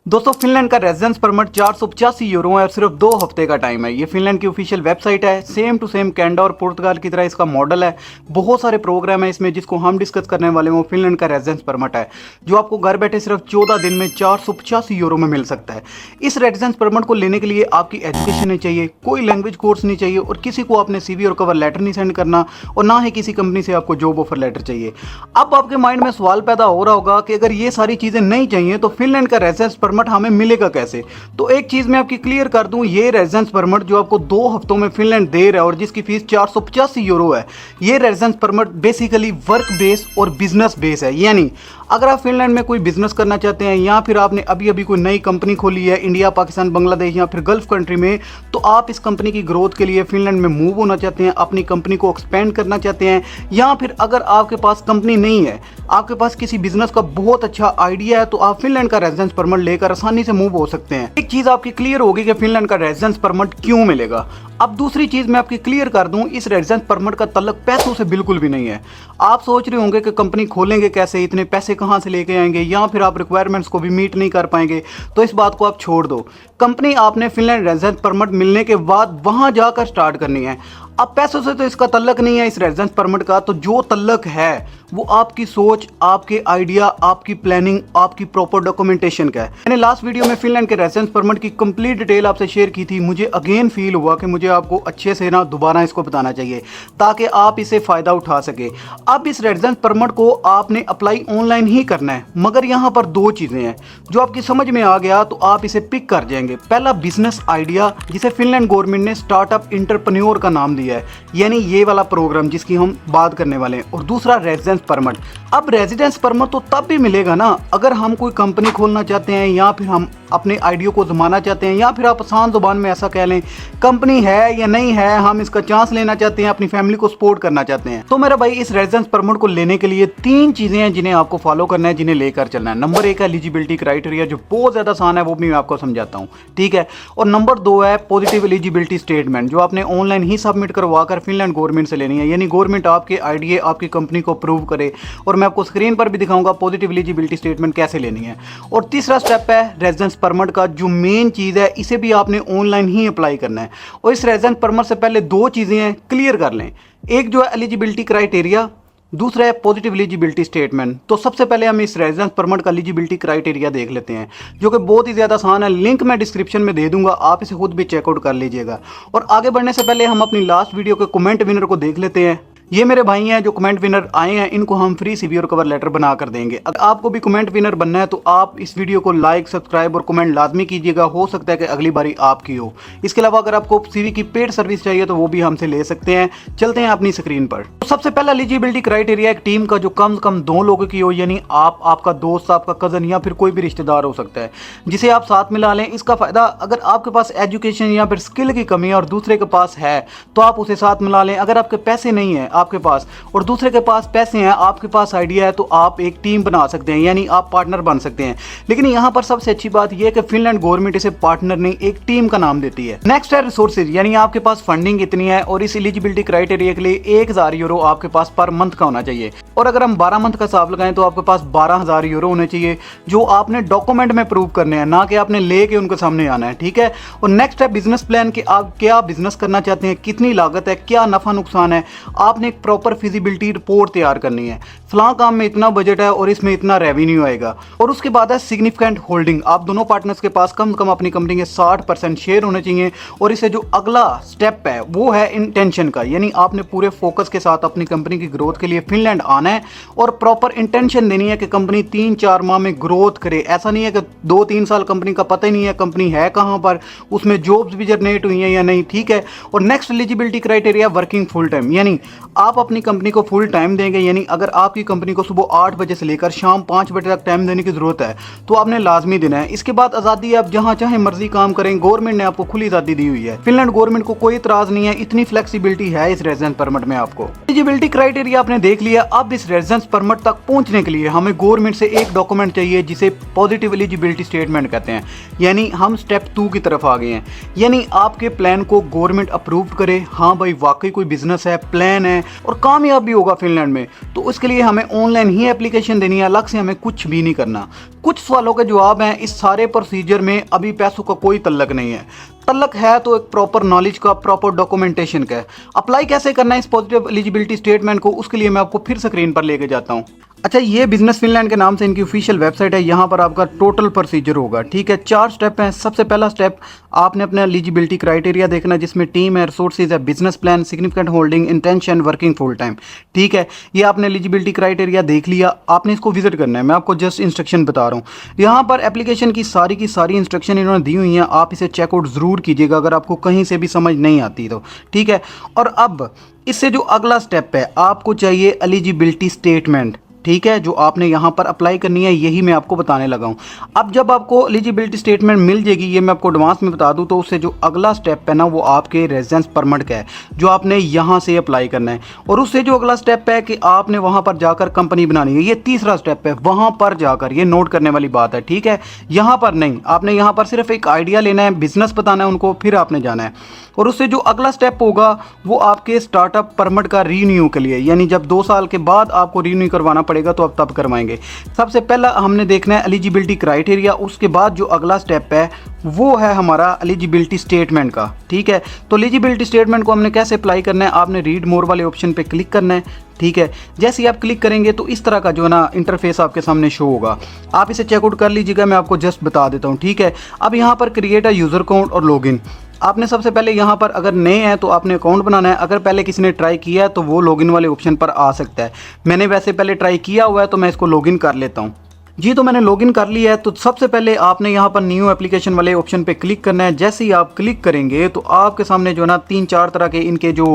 दोस्तों फिनलैंड का residence permit 485 euro है और सिर्फ 2 हफ्ते का टाइम है। ये फिनलैंड की ऑफिशियल वेबसाइट है। सेम टू सेम कनाडा और पुर्तगाल की तरह इसका मॉडल है। बहुत सारे प्रोग्राम है इसमें, जिसको हम डिस्कस करने वाले हैं वो फिनलैंड का रेजिडेंस परमिट है, जो आपको घर बैठे सिर्फ 14 दिन में 485 यूरो में मिल सकता है। इस रेजिडेंस परमिट को लेने के लिए आपकी एजुकेशन नहीं चाहिए, कोई लैंग्वेज कोर्स नहीं चाहिए और किसी को आपने CV और कवर लेटर नहीं सेंड करना और ना ही किसी कंपनी से आपको जॉब ऑफर लेटर चाहिए। अब आपके माइंड में सवाल पैदा हो रहा होगा कि अगर ये सारी चीज़ें नहीं चाहिए तो फिनलैंड का रेजिडेंस परमिट हमें मिलेगा कैसे। तो एक चीज मैं आपकी क्लियर कर दूं, ये रेजिडेंस परमिट जो आपको 2 हफ्तों में फिनलैंड दे रहा है और जिसकी फीस 485 यूरो है, ये residence permit basically work base और बिजनेस बेस है। यानी अगर आप फिनलैंड में कोई बिजनेस करना चाहते हैं या फिर आपने अभी अभी कोई नई कंपनी खोली है इंडिया, पाकिस्तान, बांग्लादेश या फिर गल्फ कंट्री में, तो आप इस कंपनी की ग्रोथ के लिए फिनलैंड में मूव होना चाहते हैं, अपनी कंपनी को एक्सपेंड करना चाहते हैं, या फिर अगर आपके पास कंपनी नहीं है, आपके पास किसी बिजनेस का बहुत अच्छा आइडिया है, तो आप फिनलैंड का रेजिडेंस परमिट लेकर आसानी से मूव हो सकते हैं। एक चीज आपकी क्लियर होगी कि फिनलैंड का रेजिडेंस परमिट क्यों मिलेगा। अब दूसरी चीज मैं आपकी क्लियर कर दूं, इस रेजिडेंस परमिट का तल्लक पैसों से बिल्कुल भी नहीं है। आप सोच रहे होंगे कि कंपनी खोलेंगे कैसे, इतने पैसे कहां से लेके आएंगे, या फिर आप रिक्वायरमेंट्स को भी मीट नहीं कर पाएंगे, तो इस बात को आप छोड़ दो। कंपनी आपने फिनलैंड रेजिडेंस परमिट मिलने के बाद वहां जाकर स्टार्ट करनी है। अब पैसों से तो इसका तल्लक नहीं है इस रेजिडेंस परमिट का, तो जो तल्लक है वो आपकी सोच, आपके आइडिया, आपकी प्लानिंग, आपकी प्रॉपर डॉक्यूमेंटेशन का है। मैंने लास्ट वीडियो में फिनलैंड के रेजिडेंस परमिट की कंप्लीट डिटेल आपसे शेयर की थी। मुझे अगेन फील हुआ कि मुझे आपको अच्छे से ना दोबारा इसको बताना चाहिए ताकि आप इसे फ़ायदा उठा सके। अब इस रेजिडेंस परमिट को आपने अप्लाई ऑनलाइन ही करना है, मगर यहाँ पर 2 चीज़ें हैं जो आपकी समझ में आ गया तो आप इसे पिक कर जाएंगे। पहला, बिजनेस आइडिया, जिसे फिनलैंड गवर्नमेंट ने स्टार्टअप इंटरप्रेन्योर का नाम दिया है, यानी ये वाला प्रोग्राम जिसकी हम बात करने वाले हैं। और दूसरा, रेजिडेंस परमिट। अब रेजिडेंस परमिट तो तब भी मिलेगा ना अगर हम कोई कंपनी खोलना चाहते हैं, या फिर हम अपने आइडिया को जमाना चाहते हैं, या फिर आप आसान जुबान में ऐसा कह लें कंपनी है या नहीं है, हम इसका चांस लेना चाहते हैं, अपनी फैमिली को सपोर्ट करना चाहते हैं। तो मेरा भाई, इस रेजिडेंस परमिट को लेने के लिए 3 चीजें हैं जिन्हें आपको फॉलो करना है, जिन्हें लेकर चलना है। नंबर 1 है एलिजिबिलिटी क्राइटेरिया, जो बहुत ज्यादा आसान है, वो भी मैं आपको समझाता हूँ, ठीक है। और नंबर 2 है पॉजिटिव एलिजिबिलिटी स्टेटमेंट, जो आपने ऑनलाइन ही सबमिट करवा कर फिनलैंड गवर्नमेंट से लेनी है, यानी गवर्नमेंट आपके आइडिया, आपकी कंपनी को अप्रूव करे। और मैं आपको स्क्रीन पर भी दिखाऊंगा पॉजिटिव एलिजिबिलिटी स्टेटमेंट कैसे लेनी है। और तीसरा स्टेप है रेजिडेंस परमिट का, जो मेन चीज है, इसे भी आपने ऑनलाइन ही अप्लाई करना है। और इस रेजिडेंस परमिट से पहले 2 चीजें हैं, क्लियर कर लें। एक जो है एलिजिबिलिटी क्राइटेरिया, दूसरा है पॉजिटिव एलिजिबिलिटी स्टेटमेंट। तो सबसे पहले हम इस रेजिडेंस परमिट का एलिजिबिलिटी क्राइटेरिया देख लेते हैं, जो कि बहुत ही ज़्यादा आसान है। लिंक मैं डिस्क्रिप्शन में दे दूंगा, आप इसे खुद भी चेकआउट कर लीजिएगा। और आगे बढ़ने से पहले हम अपनी लास्ट वीडियो के कमेंट विनर को देख लेते हैं। ये मेरे भाई हैं जो कमेंट विनर आए हैं, इनको हम फ्री CV और कवर लेटर बना कर देंगे। अगर आपको भी कमेंट विनर बनना है तो आप इस वीडियो को लाइक, सब्सक्राइब और कमेंट लाजमी कीजिएगा। हो सकता है कि अगली बारी आपकी हो। इसके अलावा अगर आपको CV की पेड सर्विस चाहिए तो वो भी हमसे ले सकते हैं। चलते हैं अपनी स्क्रीन पर। तो सबसे पहला एलिजिबिलिटी क्राइटेरिया एक टीम का जो कम से कम 2 लोगों की हो, यानी आप, आपका दोस्त, आपका कजन या फिर कोई भी रिश्तेदार हो सकता है, जिसे आप साथ मिला लें। इसका फायदा, अगर आपके पास एजुकेशन या फिर स्किल की कमी है और दूसरे के पास है तो आप उसे साथ मिला लें। अगर आपके पैसे नहीं है आपके पास और दूसरे के पास पैसे हैं, आपके पास आइडिया है, तो आप एक टीम बना सकते हैं, यानी आप पार्टनर बन सकते हैं। लेकिन यहाँ पर सबसे अच्छी बात यह है कि फिनलैंड गवर्नमेंट इसे पार्टनर नहीं, एक टीम का नाम देती है। नेक्स्ट है रिसोर्सेज, यानी आपके पास फंडिंग कितनी है। और इस एलिजिबिलिटी क्राइटेरिया के लिए 1000 यूरो आपके पास पर मंथ का होना चाहिए। और अगर हम 12 मंथ का हिसाब लगाएं तो आपके पास 12000 यूरो होने चाहिए, जो आपने डॉक्यूमेंट में प्रूव करने हैं, ना कि आपने लेके उनके सामने आना है, ठीक है। और नेक्स्ट है बिजनेस प्लान, कि आप क्या बिजनेस करना चाहते हैं, कितनी लागत है, क्या नफा नुकसान है। आपने एक प्रॉपर फिजिबिलिटी रिपोर्ट तैयार करनी है, फलां काम में इतना बजट है और इसमें इतना रेवेन्यू आएगा। और उसके बाद है सिग्निफिकेंट होल्डिंग, आप दोनों पार्टनर्स के पास कम से कम अपनी कंपनी के 60% शेयर होने चाहिए। और इसे जो अगला स्टेप है वो है इंटेंशन का, यानी आपने पूरे फोकस के साथ अपनी कंपनी की ग्रोथ के लिए फिनलैंड आना है और प्रॉपर इंटेंशन देनी है कि कंपनी 3-4 माह में ग्रोथ करे। ऐसा नहीं है कि 2-3 साल कंपनी का पता ही नहीं है कंपनी है कहाँ पर, उसमें जॉब्स भी जनरेट हुई हैं या नहीं, ठीक है। और next eligibility criteria working full time, यानी आप अपनी कंपनी को फुल टाइम देंगे। यानी अगर आपकी कंपनी को सुबह 8 बजे से लेकर शाम 5 बजे तक टाइम देने की जरूरत है तो आपने लाजमी देना है। इसके बाद आज़ादी है, आप जहां चाहे मर्जी काम करें, गवर्नमेंट ने आपको खुली आज़ादी दी हुई है। फिनलैंड गवर्नमेंट को कोई इतराज नहीं है, इतनी फ्लेक्सिबिलिटी है इस रेजिडेंस परमिट में। आपको एलिजिबिलिटी क्राइटेरिया आपने देख लिया। अब इस रेजिडेंस परमिट तक पहुंचने के लिए हमें गवर्नमेंट से एक डॉक्यूमेंट चाहिए जिसे पॉजिटिव एलिजिबिलिटी स्टेटमेंट कहते हैं, यानी हम स्टेप 2 की तरफ आ गए हैं। यानी आपके प्लान को गवर्नमेंट अप्रूव करे, हाँ भाई वाकई कोई बिजनेस है, प्लान है, और कामयाब भी होगा फिनलैंड में, तो उसके लिए हमें ऑनलाइन ही एप्लीकेशन देनी है, अलग से हमें कुछ भी नहीं करना। कुछ सवालों के जवाब हैं इस सारे प्रोसीजर में, अभी पैसों का कोई तल्लक नहीं है। तल्लक है तो एक प्रॉपर नॉलेज का, प्रॉपर डॉक्यूमेंटेशन का। अप्लाई कैसे करना है इस पॉजिटिव एलिजिबिलिटी स्टेटमेंट को, उसके लिए मैं आपको फिर स्क्रीन पर लेके जाता हूँ। अच्छा, ये बिजनेस फिनलैंड के नाम से इनकी ऑफिशियल वेबसाइट है। यहाँ पर आपका टोटल प्रोसीजर होगा, ठीक है। 4 स्टेप हैं। सबसे पहला स्टेप, आपने अपना एलिजिबिलिटी क्राइटेरिया देखना है, जिसमें टीम है, रिसोर्सेज है, business plan, significant holding, intention, working full time, ठीक है। ये आपने एलिजिबिलिटी क्राइटेरिया देख लिया, आपने इसको विजिट करना है। मैं आपको जस्ट इंस्ट्रक्शन बता रहा हूँ। यहाँ पर एप्लीकेशन की सारी इंस्ट्रक्शन इन्होंने दी हुई हैं, आप इसे चेकआउट ज़रूर कीजिएगा अगर आपको कहीं से भी समझ नहीं आती तो, ठीक है। और अब इससे जो अगला स्टेप है, आपको चाहिए एलिजिबिलिटी स्टेटमेंट, ठीक है, जो आपने यहाँ पर अप्लाई करनी है, यही मैं आपको बताने लगा हूँ। अब जब आपको एलिजिबिलिटी स्टेटमेंट मिल जाएगी, ये मैं आपको एडवांस में बता दूँ, तो उससे जो अगला स्टेप है ना, वो आपके रेजिडेंस परमिट का है, जो आपने यहाँ से अप्लाई करना है। और उससे जो अगला स्टेप है कि आपने वहाँ पर जाकर कंपनी बनानी है, ये तीसरा स्टेप है। वहाँ पर जाकर, ये नोट करने वाली बात है, ठीक है। यहाँ पर नहीं, आपने यहाँ पर सिर्फ एक आइडिया लेना है, बिजनेस बताना है उनको, फिर आपने जाना है। और उससे जो अगला स्टेप होगा वो आपके स्टार्टअप परमिट का रीन्यू के लिए, यानी जब 2 साल के बाद आपको रीन्यू करवाना पड़ेगा तो आप तब करवाएंगे। सबसे पहला हमने देखना है एलिजिबिलिटी क्राइटेरिया, उसके बाद जो अगला स्टेप है वो है हमारा एलिजिबिलिटी स्टेटमेंट का, ठीक है। तो एलिजिबिलिटी स्टेटमेंट को हमने कैसे अप्लाई करना है, आपने रीड मोर वाले ऑप्शन पे क्लिक करना है, ठीक है। जैसे ही आप क्लिक करेंगे तो इस तरह का जो है ना इंटरफेस आपके सामने शो होगा। आप इसे चेकआउट कर लीजिएगा, मैं आपको जस्ट बता देता हूँ, ठीक है। अब यहाँ पर क्रिएट अ यूज़र अकाउंट और लॉगिन, आपने सबसे पहले यहाँ पर अगर नए हैं तो आपने अकाउंट बनाना है। अगर पहले किसी ने ट्राई किया है तो वो लॉगिन वाले ऑप्शन पर आ सकता है। मैंने वैसे पहले ट्राई किया हुआ है तो मैं इसको लॉगिन कर लेता हूँ जी। तो मैंने लॉगिन कर लिया है। तो सबसे पहले आपने यहाँ पर न्यू एप्लीकेशन वाले ऑप्शन पे क्लिक करना है। जैसे ही आप क्लिक करेंगे तो आपके सामने जो है ना 3-4 तरह के इनके जो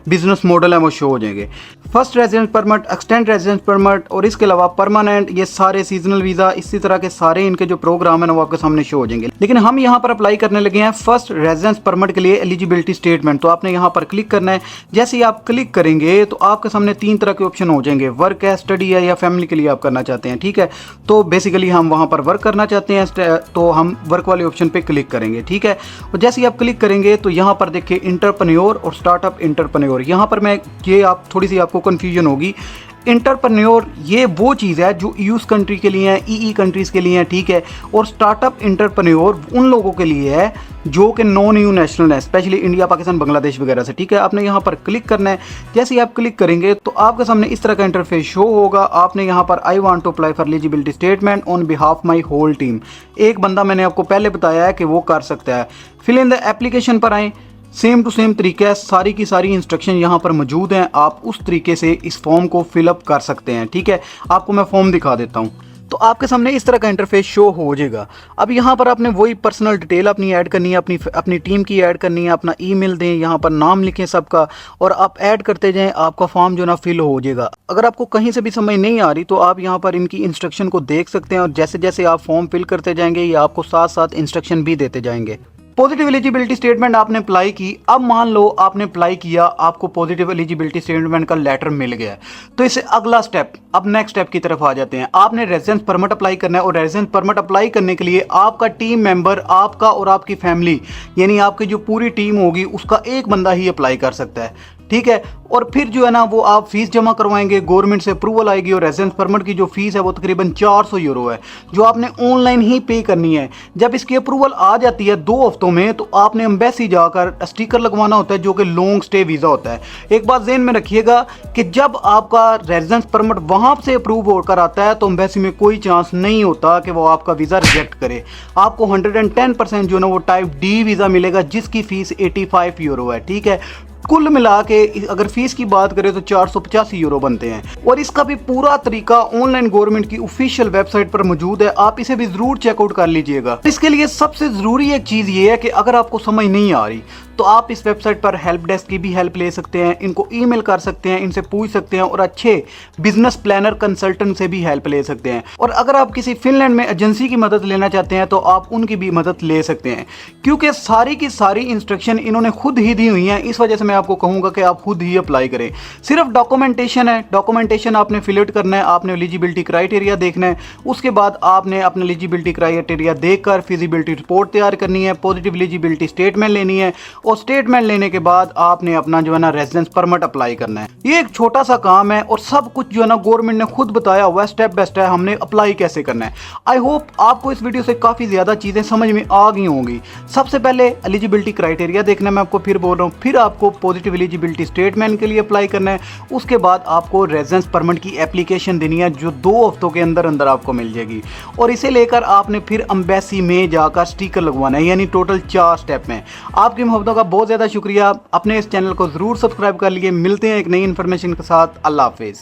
बिजनेस मॉडल हैं वो शो हो जाएंगे। First residence permit, extend residence permit और इसके अलावा परमानेंट, ये सारे सीजनल वीज़ा, इसी तरह के सारे इनके जो प्रोग्राम है ना वो आपके सामने शो हो जाएंगे। लेकिन हम यहाँ पर अप्लाई करने लगे हैं फर्स्ट रेजिडेंस परमिट के लिए एलिजिबिलिटी स्टेटमेंट। तो आपने यहाँ पर क्लिक करना है। जैसे ही आप क्लिक करेंगे तो आपके सामने 3 तरह के ऑप्शन हो जाएंगे, वर्क है, स्टडी है या फैमिली के लिए आप करना चाहते हैं, ठीक है। तो बेसिकली हम वहाँ पर वर्क करना चाहते हैं तो हम वर्क वाले ऑप्शन पे क्लिक करेंगे, ठीक है। और जैसे ही आप क्लिक करेंगे तो यहाँ पर देखिए इंटरप्रेन्योर और स्टार्टअप इंटरप्रेन्योर, यहाँ पर मैं ये आप थोड़ी सी आपको कन्फ्यूजन होगी। इंटरप्रेन्योर ये वो चीज़ है जो यूएस कंट्री के लिए है, ईई कंट्रीज़ के लिए है, ठीक है। और स्टार्टअप इंटरप्रेन्योर उन लोगों के लिए है जो कि नॉन यू नेशनल है, स्पेशली इंडिया, पाकिस्तान, बांग्लादेश वगैरह से, ठीक है। आपने यहाँ पर क्लिक करना है। जैसे ही आप क्लिक करेंगे तो आपके सामने इस तरह का इंटरफेस शो होगा। आपने यहाँ पर I want to apply for eligibility statement on behalf my whole team, एक बंदा मैंने आपको पहले बताया है कि वो कर सकता है। फिल इन द एप्लीकेशन पर आए, सेम टू सेम तरीका है, सारी की सारी इंस्ट्रक्शन यहाँ पर मौजूद हैं। आप उस तरीके से इस फॉर्म को फिलअप कर सकते हैं, ठीक है। आपको मैं फॉर्म दिखा देता हूँ। तो आपके सामने इस तरह का इंटरफेस शो हो जाएगा। अब यहाँ पर आपने वही पर्सनल डिटेल अपनी ऐड करनी है, अपनी टीम की ऐड करनी है, अपना ईमेल दें, यहाँ पर नाम लिखें सबका और आप ऐड करते जाएं। आपका फॉर्म जो ना फिल हो जाएगा। अगर आपको कहीं से भी समझ नहीं आ रही तो आप यहाँ पर इनकी इंस्ट्रक्शन को देख सकते हैं और जैसे जैसे आप फॉर्म फिल करते जाएंगे ये आपको साथ साथ इंस्ट्रक्शन भी देते जाएंगे। पॉजिटिव एलिजिबिलिटी स्टेटमेंट आपने अप्लाई की। अब मान लो आपने अप्लाई किया, आपको पॉजिटिव एलिजिबिलिटी स्टेटमेंट का लेटर मिल गया, तो इससे अगला स्टेप, अब नेक्स्ट स्टेप की तरफ आ जाते हैं। आपने रेजिडेंस परमिट अप्लाई करना है और रेजिडेंस परमिट अप्लाई करने के लिए आपका टीम मेंबर, आपका और आपकी फैमिली, यानी आपकी जो पूरी टीम होगी उसका एक बंदा ही अप्लाई कर सकता है, ठीक है। और फिर जो है ना वो आप फीस जमा करवाएंगे, गवर्नमेंट से अप्रूवल आएगी और रेजिडेंस परमिट की जो फीस है वो तकरीबन 400 यूरो है, जो आपने ऑनलाइन ही पे करनी है। जब इसकी अप्रूवल आ जाती है 2 हफ्तों में तो आपने एम्बेसी जाकर स्टिकर लगवाना होता है जो कि लॉन्ग स्टे वीज़ा होता है। एक बात ज़हन में रखिएगा कि जब आपका रेजिडेंस परमिट वहाँ से अप्रूव होकर आता है तो एम्बेसी में कोई चांस नहीं होता कि वो आपका वीज़ा रिजेक्ट करे। आपको 110% जो है ना वो टाइप डी वीज़ा मिलेगा जिसकी फ़ीस 85 यूरो है, ठीक है। कुल मिला के अगर फीस की बात करें तो 485 यूरो बनते हैं। और इसका भी पूरा तरीका ऑनलाइन गवर्नमेंट की ऑफिशियल वेबसाइट पर मौजूद है, आप इसे भी जरूर चेकआउट कर लीजिएगा। इसके लिए सबसे जरूरी एक चीज ये है कि अगर आपको समझ नहीं आ रही तो आप इस वेबसाइट पर हेल्प डेस्क की भी हेल्प ले सकते हैं, इनको ईमेल कर सकते हैं, इनसे पूछ सकते हैं और अच्छे बिजनेस प्लानर कंसल्टेंट से भी हेल्प ले सकते हैं। और अगर आप किसी फिनलैंड में एजेंसी की मदद लेना चाहते हैं तो आप उनकी भी मदद ले सकते हैं, क्योंकि सारी की सारी इंस्ट्रक्शन इन्होंने खुद ही दी हुई हैं। इस वजह से मैं आपको कहूँगा कि आप खुद ही अप्लाई करें। सिर्फ डॉक्यूमेंटेशन है, डॉक्यूमेंटेशन आपने फिल आउट करना है, आपने एलिजिबिलिटी क्राइटेरिया देखना है, उसके बाद आपने अपने एलिजिबिलिटी क्राइटेरिया देखकर फिजिबिलिटी रिपोर्ट तैयार करनी है, पॉजिटिव एलिजिबिलिटी स्टेटमेंट लेनी है और स्टेटमेंट लेने के बाद आपने अपना जो है ना रेजिडेंस परमिट अप्लाई करना है। ये एक छोटा सा काम है और सब कुछ जो है ना गवर्नमेंट ने खुद बताया हुआ है स्टेप बाय स्टेप हमने अप्लाई कैसे करना है। आई होप आपको इस वीडियो से काफ़ी ज़्यादा चीज़ें समझ में आ गई होंगी। सबसे पहले एलिजिबिलिटी क्राइटेरिया देखना है, मैं आपको फिर बोल रहा हूँ, फिर आपको पॉजिटिव एलिजिबिलिटी स्टेटमेंट के लिए अप्लाई करना है, उसके बाद आपको रेजिडेंस परमिट की एप्लीकेशन देनी है जो 2 हफ्तों के अंदर अंदर आपको मिल जाएगी और इसे लेकर आपने फिर एम्बेसी में जाकर स्टिकर लगवाना है। यानी टोटल 4 स्टेप में। आपकी मोहब्बतों का बहुत ज़्यादा शुक्रिया। अपने इस चैनल को ज़रूर सब्सक्राइब कर लिए। मिलते हैं एक नई इन्फॉर्मेशन के साथ। अल्लाह हाफिज़।